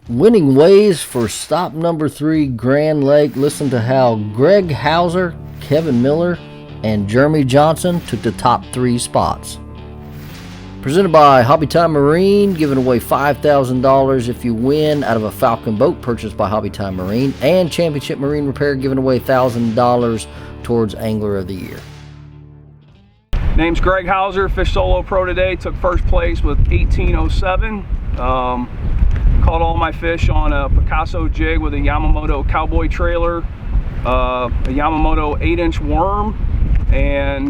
Winning ways for stop number 3, Grand Lake. Listen to how Greg Hauser, Kevin Miller, and Jeremy Johnson took the top 3 spots. Presented by Hobby Time Marine, giving away $5,000 if you win out of a Falcon boat purchased by Hobby Time Marine, and Championship Marine Repair giving away $1,000 towards Angler of the Year. Name's Greg Hauser, Fish Solo Pro today. Took first place with 1807. Caught all my fish on a Picasso jig with a Yamamoto cowboy trailer, a Yamamoto 8-inch worm, and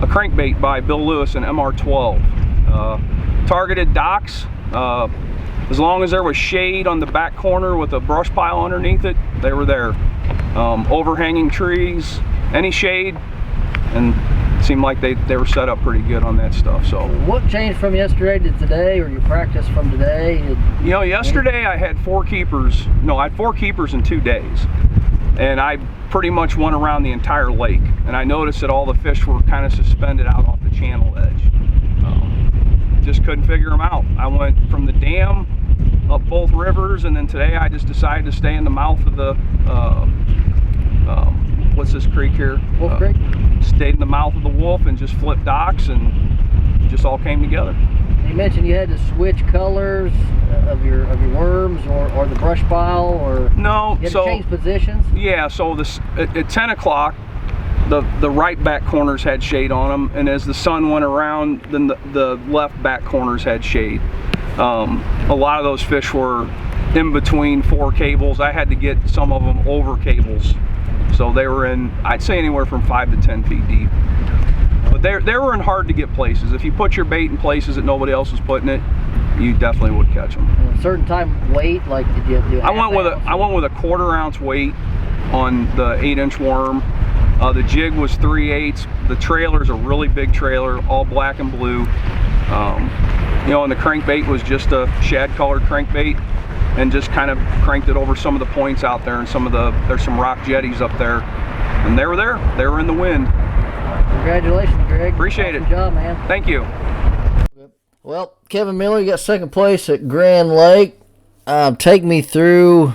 a crankbait by Bill Lewis, an MR12. Targeted docks. As long as there was shade on the back corner with a brush pile underneath it, they were there. Overhanging trees, any shade, and it seemed like they were set up pretty good on that stuff. So what changed from yesterday to today, or your practice from today? You know, yesterday I had 4 keepers. No, I had 4 keepers in 2 days, and I pretty much went around the entire lake, and I noticed that all the fish were kind of suspended out off the channel edge. Just couldn't figure them out. I went from the dam up both rivers, and then today I just decided to stay in the mouth of the what's this creek here? Wolf Creek. Stayed in the mouth of the Wolf and just flipped docks, and it just all came together. You mentioned you had to switch colors of your worms or the brush pile, or no, you had to change positions. Yeah, so this at 10 o'clock, the right back corners had shade on them, and as the sun went around, then the left back corners had shade. A lot of those fish were in between 4 cables. I had to get some of them over cables. So they were in, I'd say, anywhere from 5 to 10 feet deep. But they were in hard to get places. If you put your bait in places that nobody else was putting it, you definitely would catch them. A certain time weight, like did you do? I went with a 1/4 ounce weight on the 8-inch worm. The jig was 3/8. The trailer's a really big trailer, all black and blue. You know, and the crankbait was just a shad colored crankbait, and just kind of cranked it over some of the points out there, and there's some rock jetties up there, and they were there. They were in the wind. Congratulations, Greg. Appreciate it. Good job, man. Thank you. Well, Kevin Miller, you got second place at Grand Lake. Take me through,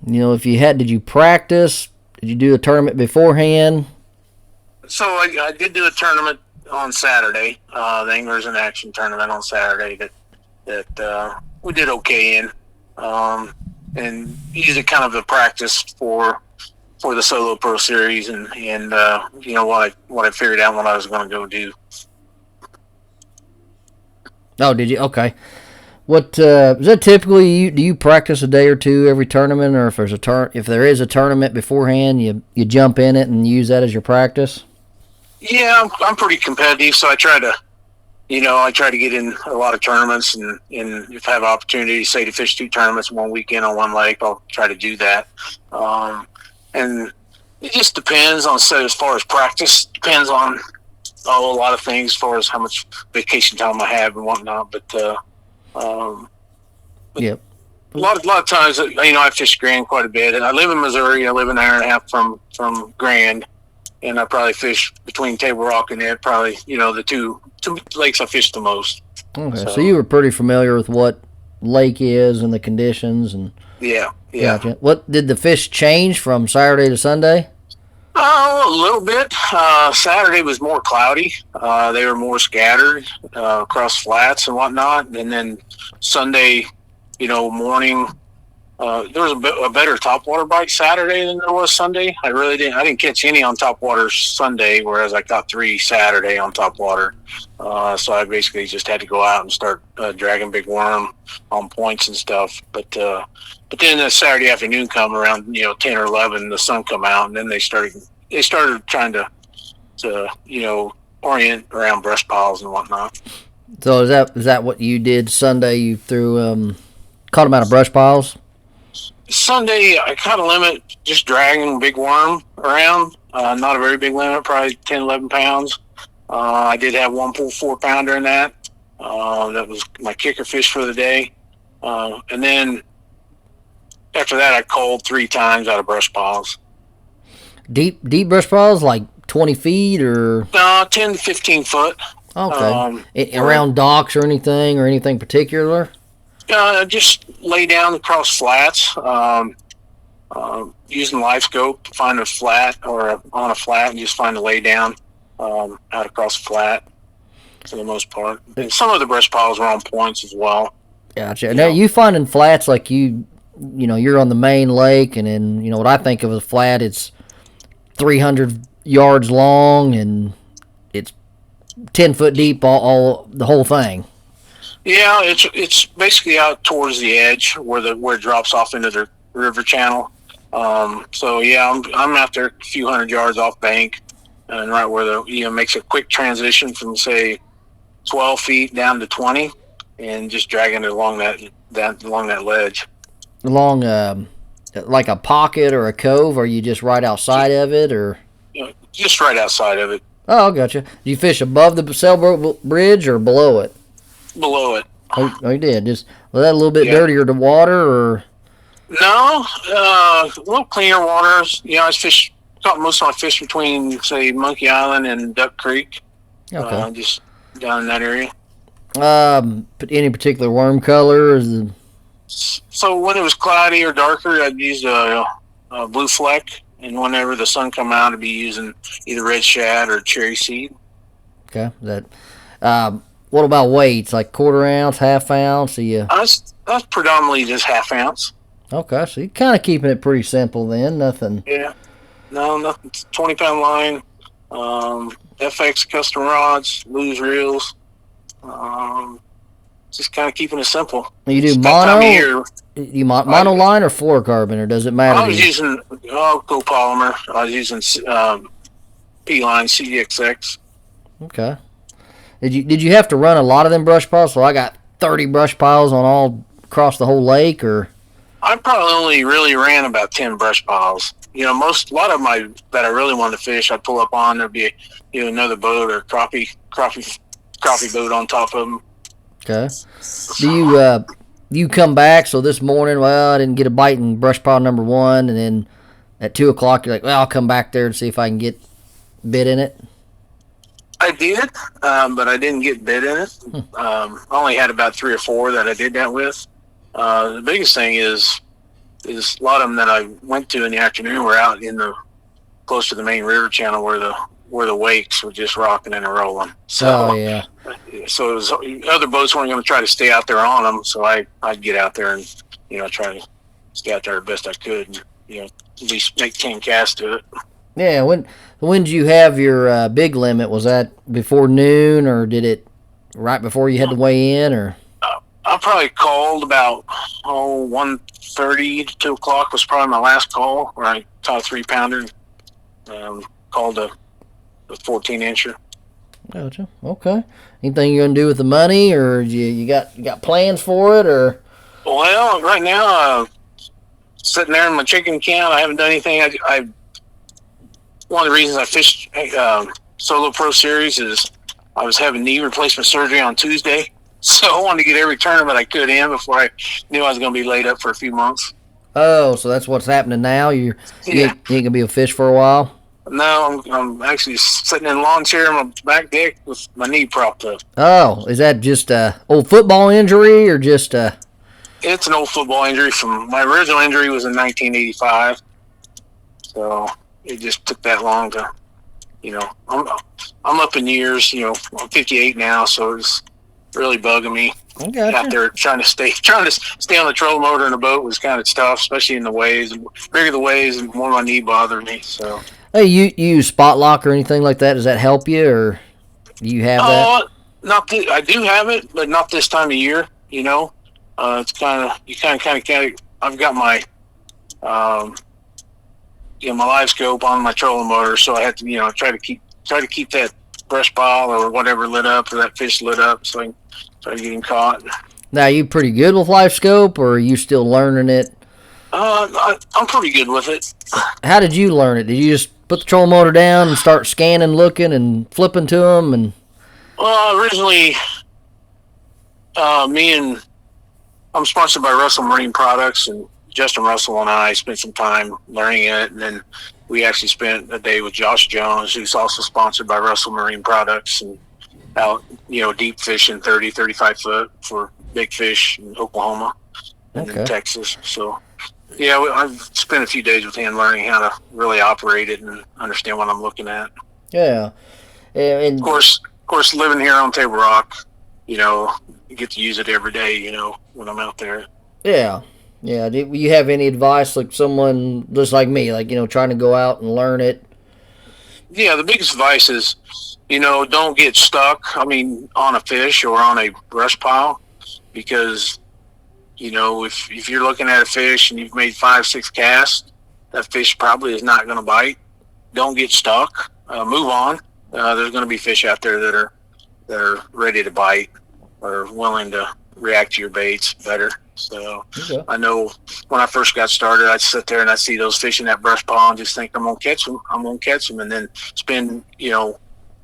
you know, did you practice? Did you do a tournament beforehand? So I did do a tournament on Saturday, the Anglers in Action tournament on Saturday that we did okay in. And used it kind of a practice for the Solo Pro Series, and you know what I figured out what I was going to go do. Oh, did you? Okay. What is that typically? Do you practice a day or two every tournament, or if there is a tournament beforehand, you jump in it and use that as your practice? Yeah, I'm pretty competitive, so I try to get in a lot of tournaments, and if I have opportunity, say, to fish 2 tournaments one weekend on one lake, I'll try to do that. And it just depends on, so as far as practice, depends on a lot of things as far as how much vacation time I have and whatnot. But yep. A lot of times, you know, I fish Grand quite a bit, and I live in Missouri. I live an hour and a half from Grand, and I probably fish between Table Rock and it. Probably, you know, the two lakes I fish the most. Okay, so you were pretty familiar with what lake is and the conditions, and yeah. Gotcha. What did the fish change from Saturday to Sunday? A little bit. Saturday was more cloudy. They were more scattered across flats and whatnot, and then Sunday, you know, morning. There was a better topwater bite Saturday than there was Sunday. I didn't catch any on topwater Sunday, whereas I caught 3 Saturday on topwater. So I basically just had to go out and start dragging big worm on points and stuff. But then the Saturday afternoon come around, you know, 10 or 11, the sun come out, and then they started trying to you know, orient around brush piles and whatnot. So is that what you did Sunday? You caught them out of brush piles? Sunday, I caught a limit just dragging big worm around. Not a very big limit, probably 10, 11 pounds. I did have one pull 4-pounder in that. That was my kicker fish for the day. And then after that, I culled 3 times out of brush piles. Deep brush piles, like 20 feet or? 10 to 15 foot. Okay. Around docks or anything particular? Just lay down across flats. Using live scope to find a flat or on a flat and just find a lay down out across the flat for the most part. And some of the brush piles are on points as well. Gotcha. Now you finding flats like you're on the main lake, and then what I think of as a flat, it's 300 yards long and it's 10 foot deep, all the whole thing. Yeah, it's basically out towards the edge where it drops off into the river channel. So yeah, I'm out there a few hundred yards off bank, and right where makes a quick transition from say 12 feet down to 20, and just dragging it along that ledge. Along like a pocket or a cove, or are you just right outside of it, or? Just right outside of it. Oh, gotcha. Do you fish above the sailboat bridge or below it? Below it. Oh, you did. Just was that a little bit dirtier to water, or? No, a little cleaner waters. I caught most of my fish between, say, Monkey Island and Duck Creek. Okay. Just down in that area. Any particular worm color? So when it was cloudy or darker, I'd use a blue fleck, and whenever the sun come out, I'd be using either red shad or cherry seed. Okay. What about weights? Like quarter ounce, half ounce? That's predominantly just half ounce. Okay, so you're kind of keeping it pretty simple then. Nothing. Yeah. No, nothing. 20-pound line, FX custom rods, Lew's reels. Just kind of keeping it simple. You do mono? You mono line or fluorocarbon, or does it matter? I was using copolymer. I was using P-line CDXX. Okay. Did you have to run a lot of them brush piles? So I got 30 brush piles on all across the whole lake, or? I probably only really ran about 10 brush piles. A lot of them that I really wanted to fish, I'd pull up on. There'd be another boat or crappie boat on top of them. Okay. Do you come back? So this morning, I didn't get a bite in brush pile number 1, and then at 2 o'clock, you're like, I'll come back there and see if I can get bit in it. I did, but I didn't get bit in it. I only had about 3 or 4 that I did that with. The biggest thing is a lot of them that I went to in the afternoon were out close to the main river channel where the wakes were just rocking and rolling. So, yeah. So other boats weren't going to try to stay out there on them. So I'd get out there and try to stay out there the best I could, and at least make 10 casts to it. Yeah. When did you have your big limit? Was that before noon, or did it right before you had to weigh in, or? I probably called about 1:30 to 2 o'clock was probably my last call, where I caught a 3-pounder. Called a 14-incher. Gotcha. Okay. Anything you gonna do with the money, or you got plans for it, or? Well, right now, sitting there in my chicken account, I haven't done anything. I one of the reasons I fished Solo Pro Series is I was having knee replacement surgery on Tuesday. So I wanted to get every tournament I could in before I knew I was going to be laid up for a few months. Oh, so that's what's happening now? You ain't going to be a fish for a while? No, I'm actually sitting in a lawn chair on my back deck with my knee propped up. Oh, is that just a old football injury, or just a... It's an old football injury. My original injury was in 1985. So it just took that long to, I'm up in years, I'm 58 now, so it's really bugging me. Gotcha. Out there trying to stay on the trolling motor in the boat was kind of tough, especially in the waves. The bigger the waves, the more my knee bothered me. So, hey, you use spot lock or anything like that? Does that help you, or do you have that? I do have it, but not this time of year. It's kind of I've got my my live scope on my trolling motor, so I have to try to keep that brush pile or whatever lit up, or that fish lit up, so I can try to get him caught. Now, you pretty good with live scope, or are you still learning it? I'm pretty good with it. How did you learn it? Did you just put the trolling motor down and start scanning, looking, and flipping to them? And originally, I'm sponsored by Russell Marine Products, and Justin Russell and I spent some time learning it, and then we actually spent a day with Josh Jones, who's also sponsored by Russell Marine Products, and out, deep fishing 30, 35 foot for big fish in Oklahoma and Okay. in Texas. So, yeah, I've spent a few days with him learning how to really operate it and understand what I'm looking at. Yeah. Of And course, living here on Table Rock, you get to use it every day, when I'm out there. yeah. Yeah. Do you have any advice, like someone just like me, like, trying to go out and learn it? Yeah, the biggest advice is, don't get stuck, on a fish or on a brush pile, because, if you're looking at a fish and you've made 5, 6 casts, that fish probably is not going to bite. Don't get stuck. Move on. There's going to be fish out there that are ready to bite or willing to react to your baits better. So Okay. I know when I first got started, I'd sit there and I'd see those fish in that brush pile and just think, I'm going to catch them. I'm going to catch them. And then spend,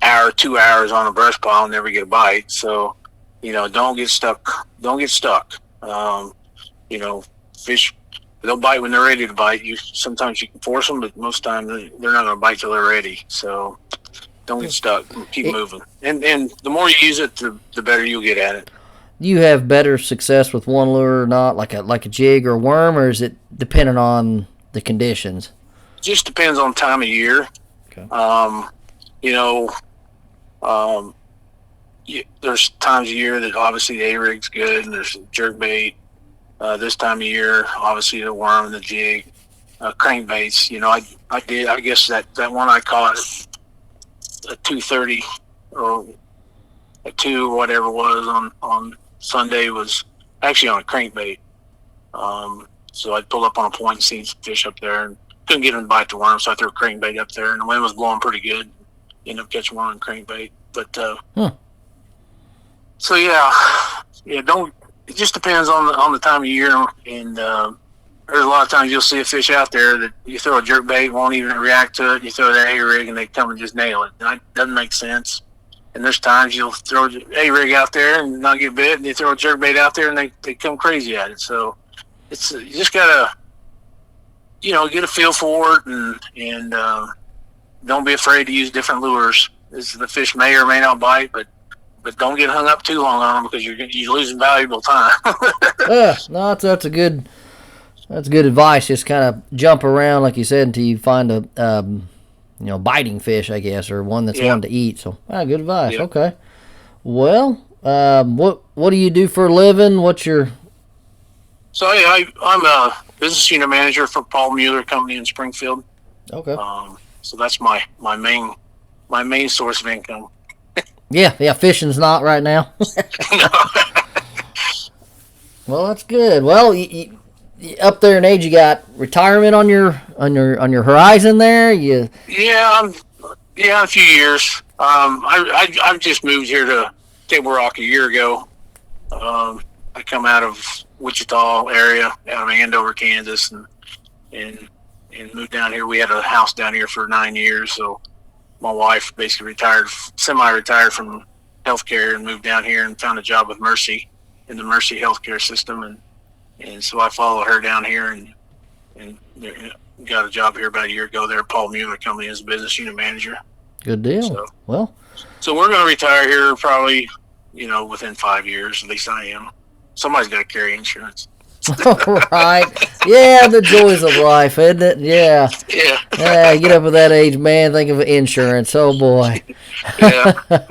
hour, 2 hours on a brush pile and never get a bite. So, don't get stuck. Don't get stuck. Fish, they'll bite when they're ready to bite. Sometimes you can force them, but most times they're not going to bite till they're ready. So don't get stuck. Keep moving. And the more you use it, the better you'll get at it. Do you have better success with one lure or not, like a jig or a worm, or is it dependent on the conditions? Just depends on time of year. Okay. There's times of year that obviously the A-rig's good, and there's jerkbait. This time of year, obviously the worm and the jig, crankbaits. I guess that one I caught a 230 or a 2 or whatever it was on Sunday was actually on a crankbait. So I pulled up on a point and seen some fish up there and couldn't get them to bite the worm, so I threw a crankbait up there, and the wind was blowing pretty good. Ended up catching one on crankbait. But so don't. It just depends on the time of year, and there's a lot of times you'll see a fish out there that you throw a jerkbait, won't even react to it. You throw that A-rig and they come and just nail it. That doesn't make sense. And there's times you'll throw an A-rig out there and not get bit, and you throw a jerkbait out there and they come crazy at it. So you just gotta get a feel for it, and don't be afraid to use different lures. The fish may or may not bite, but don't get hung up too long on them because you're losing valuable time. No, that's good advice. Just kind of jump around, like you said, until you find a biting fish, I guess, or one that's one to eat. So, good advice. Yeah. Okay. Well, what do you do for a living? What's your? So I'm a business unit manager for Paul Mueller Company in Springfield. Okay. So that's my main source of income. Yeah, fishing's not right now. No. Well, that's good. Well, you up there in age, you got retirement on your horizon there. Yeah, a few years. I've just moved here to Table Rock a year ago. I come out of Wichita area, out of Andover, Kansas, and moved down here. We had a house down here for 9 years, so my wife basically semi-retired from healthcare and moved down here and found a job with Mercy in the Mercy healthcare system, and so I followed her down here and got a job here about a year ago there at Paul Mueller Company as a business unit manager. Good deal. So we're going to retire here probably, within 5 years. At least I am. Somebody's got to carry insurance. Right. Yeah, the joys of life, isn't it? Yeah. Yeah, get up at that age, man. Think of insurance. Oh, boy. Yeah.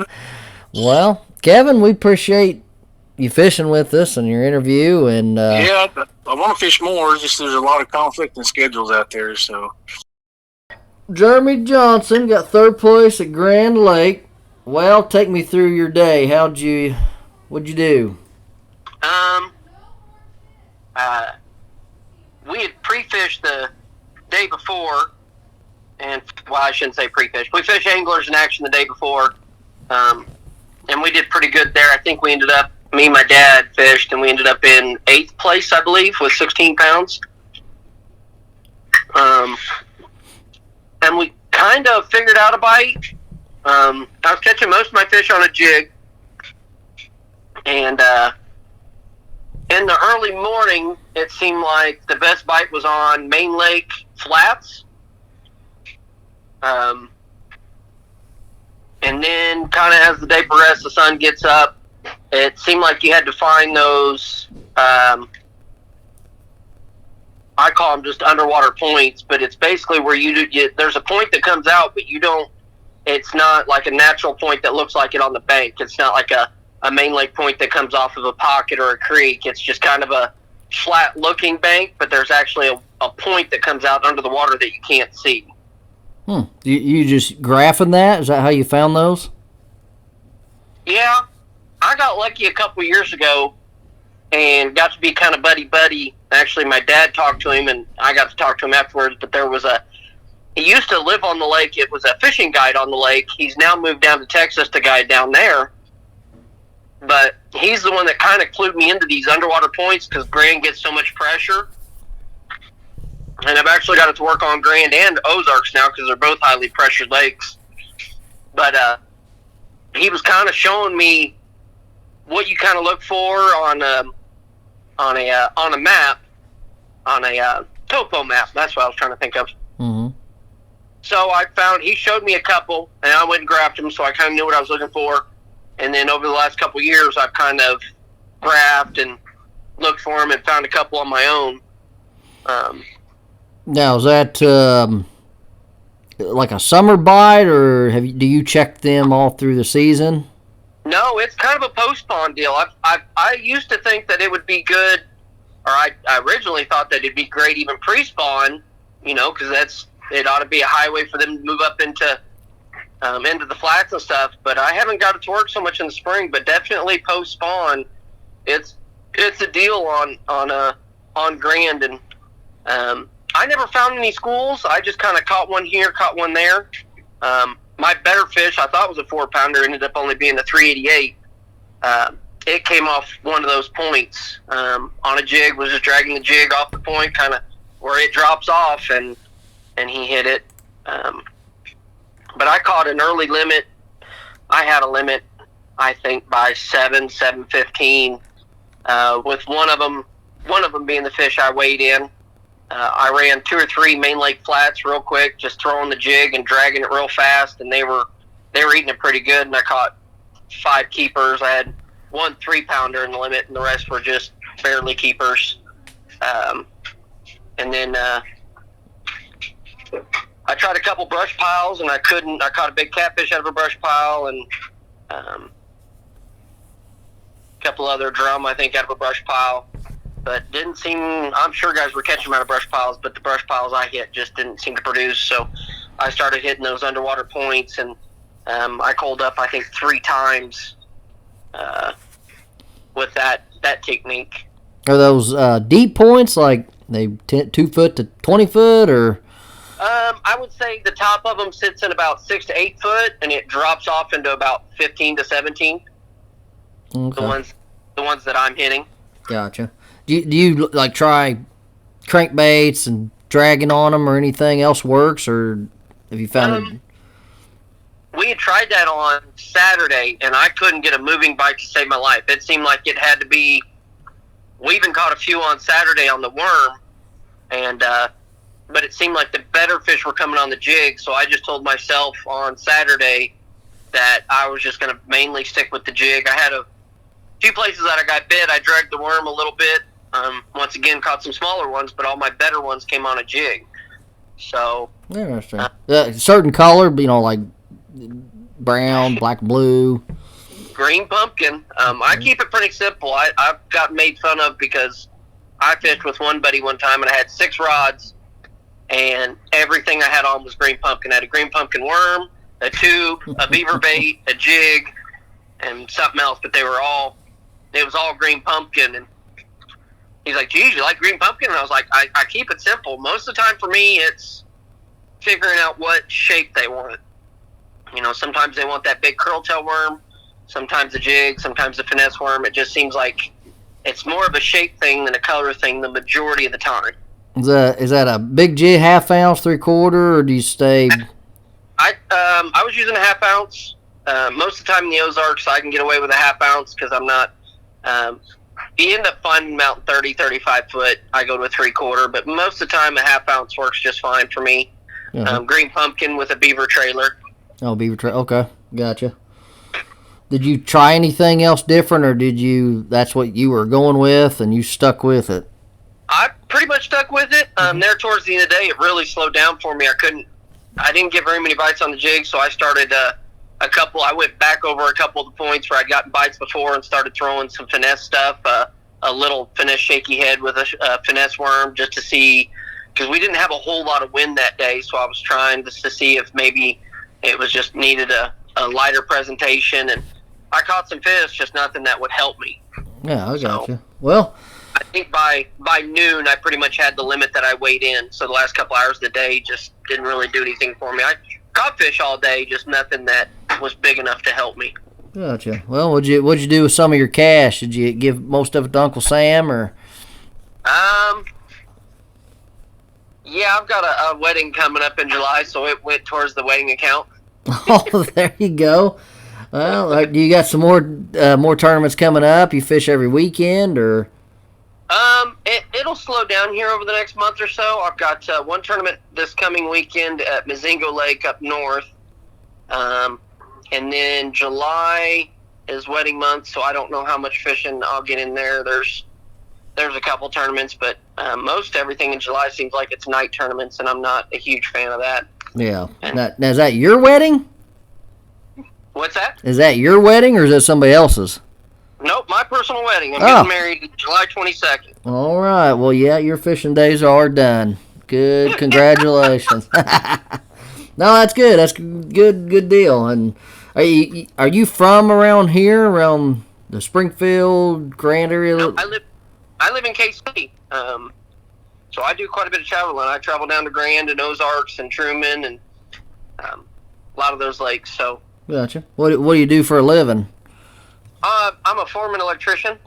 Well, Kevin, we appreciate you fishing with us and your interview. And I want to fish more. Just there's a lot of conflict in schedules out there. So Jeremy Johnson got third place at Grand Lake. Well, take me through your day. What'd you do? We had pre-fished the day before, and I shouldn't say pre-fished. We fished Anglers in Action the day before, and we did pretty good there. I think we ended up, me and my dad fished, and we ended up in 8th place, I believe, with 16 pounds. And we kind of figured out a bite. I was catching most of my fish on a jig, and in the early morning, it seemed like the best bite was on Main Lake flats. And then kind of as the day progressed, the sun gets up, it seemed like you had to find those, I call them just underwater points, but it's basically where there's a point that comes out, but it's not like a natural point that looks like it on the bank. It's not like a main lake point that comes off of a pocket or a creek. It's just kind of a flat looking bank, but there's actually a point that comes out under the water that you can't see. You just graphing that? Is that how you found those? Yeah, I got lucky a couple years ago and got to be kind of buddy-buddy. Actually, my dad talked to him, and I got to talk to him afterwards, but he used to live on the lake. It was a fishing guide on the lake. He's now moved down to Texas to guide down there. But he's the one that kind of clued me into these underwater points because Grand gets so much pressure. And I've actually got it to work on Grand and Ozarks now because they're both highly pressured lakes. But he was kind of showing me what you kind of look for on a map, on a topo map. That's what I was trying to think of. Mm-hmm. So he showed me a couple, and I went and grabbed them, so I kind of knew what I was looking for. And then over the last couple of years, I've kind of graphed and looked for them and found a couple on my own. Now, is that like a summer bite, or do you check them all through the season? No, it's kind of a post-spawn deal. I used to think that it would be good, or I originally thought that it'd be great even pre-spawn, because it ought to be a highway for them to move up into the flats and stuff. But I haven't got it to work so much in the spring. But definitely post-spawn, it's a deal on Grand. And I never found any schools. I just kind of caught one here, caught one there. My better fish, I thought was a 4-pounder, ended up only being a 388. It came off one of those points on a jig, was just dragging the jig off the point, kind of where it drops off, and he hit it. But I caught an early limit. I had a limit, I think, by 7:15, with one of them being the fish I weighed in. I ran 2 or 3 main lake flats real quick, just throwing the jig and dragging it real fast, and they were eating it pretty good. And I caught 5 keepers. I had 1 3-pounder in the limit, and the rest were just barely keepers. And then I tried a couple brush piles, and I couldn't. I caught a big catfish out of a brush pile, and a couple other drum, I think, out of a brush pile. But didn't seem. I'm sure guys were catching them out of brush piles, but the brush piles I hit just didn't seem to produce. So I started hitting those underwater points, and I cold up, I think, 3 times with that technique. Are those deep points, like they 2 foot to 20 foot, or? I would say the top of them sits in about 6 to 8 foot, and it drops off into about 15 to 17. Okay. The ones that I'm hitting. Gotcha. Do you like try crankbaits and dragging on them, or anything else works, or have you found it? We had tried that on Saturday, and I couldn't get a moving bite to save my life. It seemed like it had to be. We even caught a few on Saturday on the worm, and but it seemed like the better fish were coming on the jig. So I just told myself on Saturday that I was just going to mainly stick with the jig. I had a few places that I got bit. I dragged the worm a little bit. Once again, caught some smaller ones, but all my better ones came on a jig. So interesting. Certain color, like brown, black, blue, green pumpkin. I keep it pretty simple. I've got made fun of because I fished with one buddy one time, and I had 6 rods, and everything I had on was green pumpkin. I had a green pumpkin worm, a tube, a beaver bait, a jig, and something else, but it was all green pumpkin. And he's like, geez, you like green pumpkin? And I was like, I keep it simple. Most of the time for me, it's figuring out what shape they want. Sometimes they want that big curl-tail worm, sometimes a jig, sometimes a finesse worm. It just seems like it's more of a shape thing than a color thing the majority of the time. Is that a big jig, 1/2 ounce, 3/4, or do you stay? I was using a 1/2 ounce. Most of the time in the Ozarks, I can get away with a 1/2 ounce because I'm not. You end up finding them out 30, 35 foot. I go to a 3/4, but most of the time a 1/2 ounce works just fine for me. Green pumpkin with a beaver trailer. Oh, beaver trailer. Okay, gotcha. Did you try anything else different, or that's what you were going with and you stuck with it? I pretty much stuck with it. There towards the end of the day, it really slowed down for me. I didn't get very many bites on the jig, so I started I went back over a couple of the points where I'd gotten bites before and started throwing some finesse stuff, a little finesse shaky head with a finesse worm just to see, because we didn't have a whole lot of wind that day, so I was trying just to see if maybe it was just needed a lighter presentation, and I caught some fish, just nothing that would help me. Yeah, I got you. Well, I think by noon, I pretty much had the limit that I weighed in, so the last couple hours of the day just didn't really do anything for me. I caught fish all day, just nothing that was big enough to help me. Gotcha. Well, what'd you do with some of your cash? Did you give most of it to Uncle Sam, or? Yeah, I've got a wedding coming up in July, so it went towards the wedding account. Oh, there you go. Well, you got some more tournaments coming up? You fish every weekend, or? It'll slow down here over the next month or so. I've got one tournament this coming weekend at Mazingo Lake up north. And then July is wedding month, so I don't know how much fishing I'll get in there. There's a couple tournaments, but most everything in July seems like it's night tournaments, and I'm not a huge fan of that. Yeah. Now, is that your wedding? What's that? Is that your wedding, or is that somebody else's? Nope, my personal wedding. I'm getting married July 22nd. All right. Well, yeah, your fishing days are done. Good. Congratulations. No, that's good. That's good deal. And are you from around here, around the Springfield, Grand area? No, I live in KC. So I do quite a bit of traveling. I travel down to Grand and Ozarks and Truman and a lot of those lakes. So. Gotcha. What do you do for a living? I'm a foreman electrician.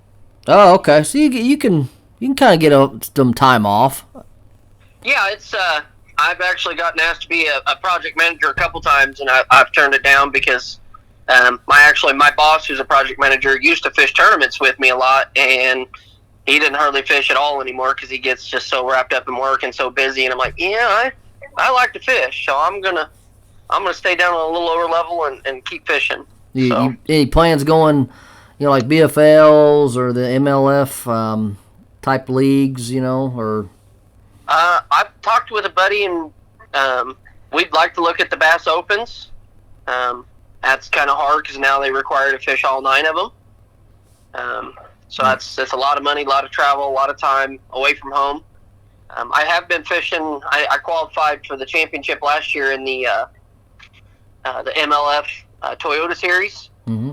Oh, okay. So you can kind of get some time off. Yeah, it's I've actually gotten asked to be a project manager a couple times, and I've turned it down because my boss, who's a project manager, used to fish tournaments with me a lot, and he didn't hardly fish at all anymore because he gets just so wrapped up in work and so busy. And I'm like, yeah, I like to fish, so I'm gonna stay down on a little lower level and keep fishing. You any plans going, like BFLs or the MLF type leagues, or? I've talked with a buddy, and we'd like to look at the Bass Opens. That's kind of hard because now they require to fish all 9 of them. So that's a lot of money, a lot of travel, a lot of time away from home. I have been fishing. I qualified for the championship last year in the MLF Toyota Series. Mm-hmm.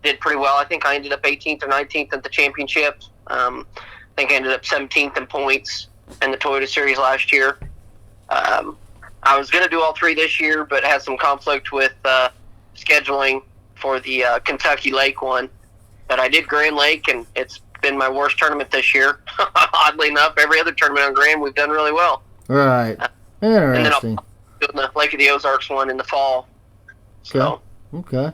Did pretty well. I think I ended up 18th or 19th at the championship. I think I ended up 17th in points in the Toyota Series last year. I was going to do all 3 this year, but had some conflict with scheduling for the Kentucky Lake one. But I did Grand Lake, and it's been my worst tournament this year. Oddly enough, every other tournament on Grand, we've done really well. Right. Interesting. And then I'll do the Lake of the Ozarks one in the fall. So. Okay.